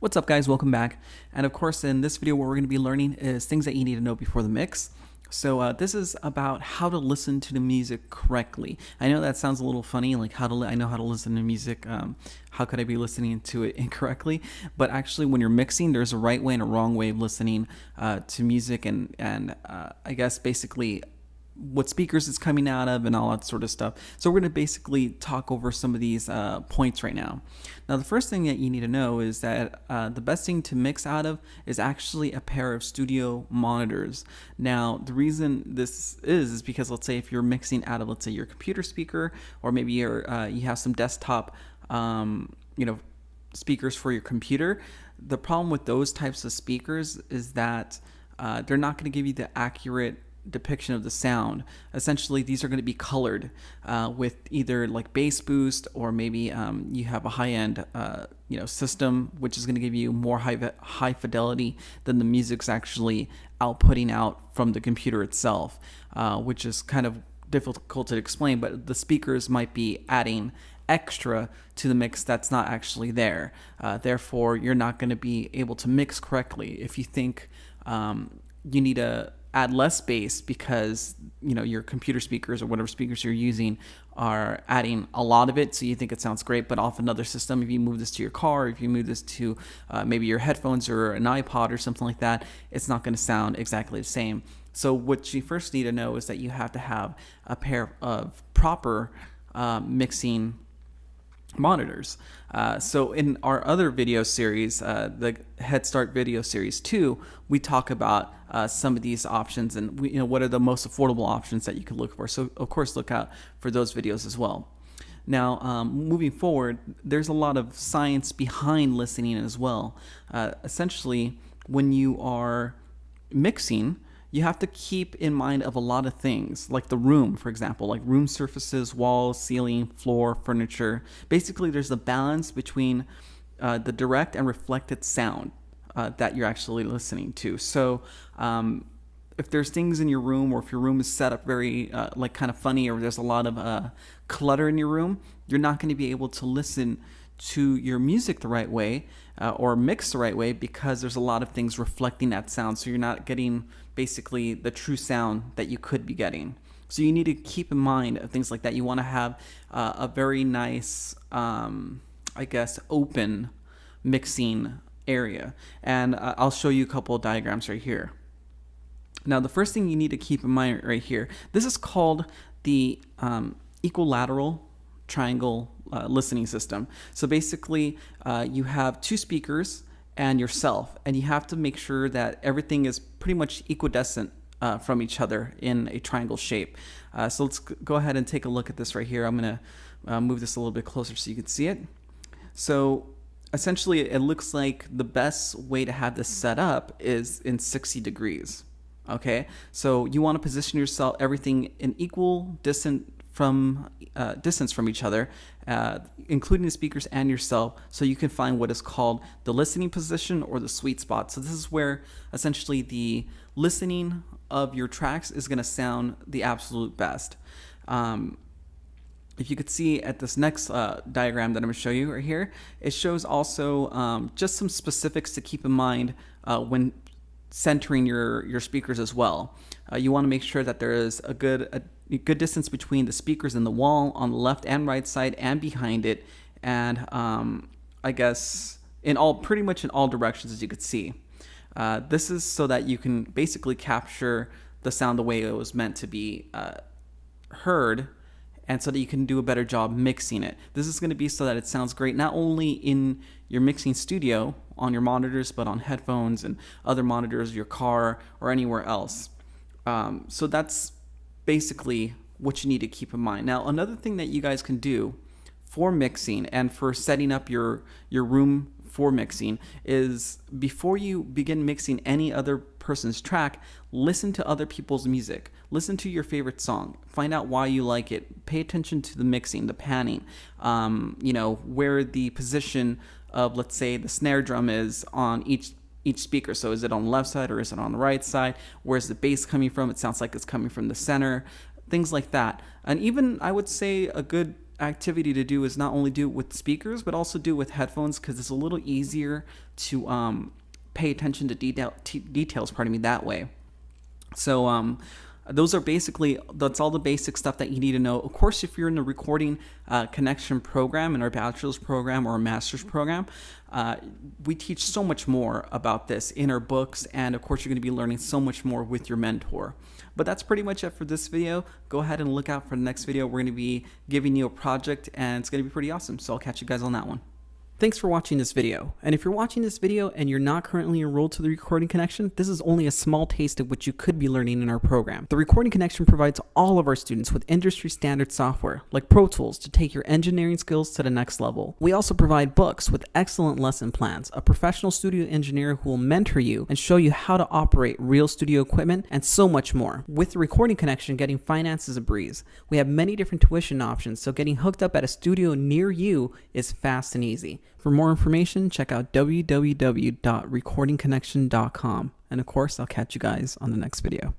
What's up, guys? Welcome back. And of course, in this video, what we're going to be learning is things that you need to know before the mix. So this is about how to listen to the music correctly. I know that sounds a little funny, like I know how to listen to music. How could I be listening to it incorrectly? But actually, when you're mixing, there's a right way and a wrong way of listening to music, and I guess basically what speakers it's coming out of and all that sort of stuff. So we're going to basically talk over some of these points right now. Now, the first thing that you need to know is that the best thing to mix out of is actually a pair of studio monitors. Now, the reason this is because, let's say if you're mixing out of, let's say, your computer speaker, or maybe you have some desktop speakers for your computer. The problem with those types of speakers is that they're not going to give you the accurate depiction of the sound. Essentially, these are going to be colored with either like bass boost, or maybe you have a high-end system which is going to give you more high fidelity than the music's actually outputting out from the computer itself, which is kind of difficult to explain. But the speakers might be adding extra to the mix that's not actually there. Therefore, you're not going to be able to mix correctly. If you think you need to add less bass because your computer speakers or whatever speakers you're using are adding a lot of it, so you think it sounds great, but off another system, if you move this to your car, if you move this to maybe your headphones or an iPod or something like that, it's not going to sound exactly the same. So what you first need to know is that you have to have a pair of proper mixing monitors. So in our other video series, the Head Start video series 2, we talk about some of these options and what are the most affordable options that you can look for. So of course, look out for those videos as well. Now, moving forward, there's a lot of science behind listening as well. Essentially, when you are mixing, you have to keep in mind of a lot of things, like the room, for example, like room surfaces, walls, ceiling, floor, furniture. Basically, there's a balance between the direct and reflected sound that you're actually listening to. So if there's things in your room, or if your room is set up very like kind of funny, or there's a lot of clutter in your room, you're not going to be able to listen to your music the right way or mix the right way, because there's a lot of things reflecting that sound. So you're not getting basically the true sound that you could be getting. So you need to keep in mind things like that. You want to have a very nice, I guess, open mixing area. And I'll show you a couple of diagrams right here. Now, the first thing you need to keep in mind right here, this is called the equilateral triangle listening system. So basically, you have two speakers and yourself, and you have to make sure that everything is pretty much equidistant from each other in a triangle shape. So let's go ahead and take a look at this right here. I'm going to move this a little bit closer so you can see it. So essentially, it looks like the best way to have this set up is in 60 degrees. Okay, so you want to position yourself, everything in equal distance from each other, including the speakers and yourself, so you can find what is called the listening position or the sweet spot. So this is where essentially the listening of your tracks is going to sound the absolute best. If you could see at this next diagram that I'm going to show you right here, it shows also just some specifics to keep in mind when centering your speakers as well. You want to make sure that there is a good distance between the speakers and the wall on the left and right side and behind it, and I guess pretty much in all directions, as you could see. This is so that you can basically capture the sound the way it was meant to be heard, and so that you can do a better job mixing it. This is going to be so that it sounds great not only in your mixing studio on your monitors, but on headphones and other monitors, your car, or anywhere else. So that's basically what you need to keep in mind. Now, another thing that you guys can do for mixing and for setting up your room for mixing is, before you begin mixing any other person's track, listen to other people's music. Listen to your favorite song. Find out why you like it. Pay attention to the mixing, the panning, where the position of, let's say, the snare drum is on each speaker. So is it on the left side or is it on the right side? Where's the bass coming from? It sounds like it's coming from the center. Things like that. And even, I would say, a good activity to do is not only do it with speakers, but also do it with headphones, because it's a little easier to pay attention to details, that way. So those are basically, that's all the basic stuff that you need to know. Of course, if you're in the recording connection program, in our bachelor's program or a master's program, we teach so much more about this in our books, and of course you're going to be learning so much more with your mentor. But that's pretty much it for this video. Go ahead and look out for the next video. We're going to be giving you a project, and it's going to be pretty awesome. So I'll catch you guys on that one. Thanks for watching this video. And if you're watching this video and you're not currently enrolled to the Recording Connection, this is only a small taste of what you could be learning in our program. The Recording Connection provides all of our students with industry standard software like Pro Tools to take your engineering skills to the next level. We also provide books with excellent lesson plans, a professional studio engineer who will mentor you and show you how to operate real studio equipment, and so much more. With the Recording Connection, getting finance is a breeze. We have many different tuition options, so getting hooked up at a studio near you is fast and easy. For more information, check out www.recordingconnection.com. And of course, I'll catch you guys on the next video.